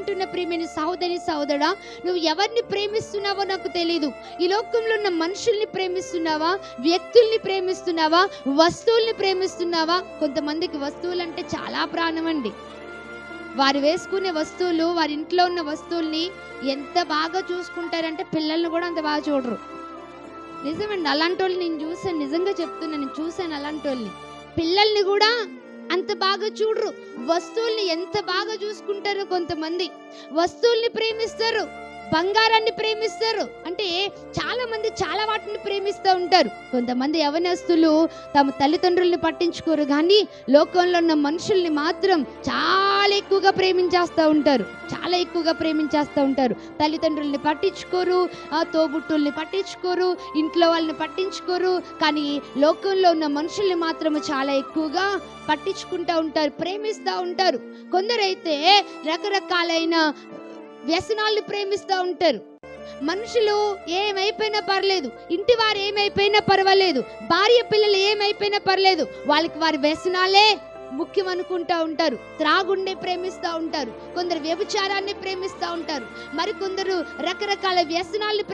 వింటున్న ప్రియమైన సహోదరి సహోదరా, నువ్వు ఎవరిని ప్రేమిస్తున్నావో నాకు తెలీదు. ఈ లోకంలో ఉన్న మనుషుల్ని ప్రేమిస్తున్నావా, వ్యక్తుల్ని ప్రేమిస్తున్నావా, వస్తువుల్ని ప్రేమిస్తున్నావా? కొంతమందికి వస్తువులు అంటే చాలా ప్రాణం అండి. వారు వేసుకునే వస్తువులు, వారి ఇంట్లో ఉన్న వస్తువుల్ని ఎంత బాగా చూసుకుంటారంటే పిల్లల్ని కూడా అంత బాగా చూడరు. నిజమండి, అలాంటి వాళ్ళు నేను చూసాను. నిజంగా చెప్తున్నా, నేను చూసాను అలాంటి వాళ్ళని. పిల్లల్ని కూడా అంత బాగా చూడరు. వస్తువుల్ని ఎంత బాగా చూసుకుంటారో కొంతమంది. వస్తువుల్ని ప్రేమిస్తారు, బంగారాన్ని ప్రేమిస్తారు. అంటే చాలా మంది చాలా వాటిని ప్రేమిస్తూ ఉంటారు. కొంతమంది యవనస్తులు తమ తల్లిదండ్రుల్ని పట్టించుకోరు, కానీ లోకంలో ఉన్న మనుషుల్ని మాత్రం చాలా ఎక్కువగా ప్రేమించేస్తూ ఉంటారు. చాలా ఎక్కువగా ప్రేమించేస్తూ ఉంటారు. తల్లిదండ్రుల్ని పట్టించుకోరు, తోబుట్టుల్ని పట్టించుకోరు, ఇంట్లో వాళ్ళని పట్టించుకోరు, కానీ లోకంలో ఉన్న మనుషుల్ని మాత్రం చాలా ఎక్కువగా పట్టించుకుంటూ ఉంటారు, ప్రేమిస్తూ ఉంటారు. కొందరైతే రకరకాలైన వ్యసనాలను ప్రేమిస్తూ ఉంటారు. మనుషులు ఏమైపోయినా పర్లేదు, ఇంటి వారు ఏమైపోయినా పర్వాలేదు, భార్య పిల్లలు ఏమైపోయినా పర్లేదు, వాళ్ళకి వారి వ్యసనాలే ముఖ్యం అనుకుంటా ఉంటారు. త్రాగుండే ప్రేమిస్తూ ఉంటారు, కొందరు వ్యభిచారాన్ని ప్రేమిస్తూ ఉంటారు, మరి కొందరు రకరకాల వ్యసనాలను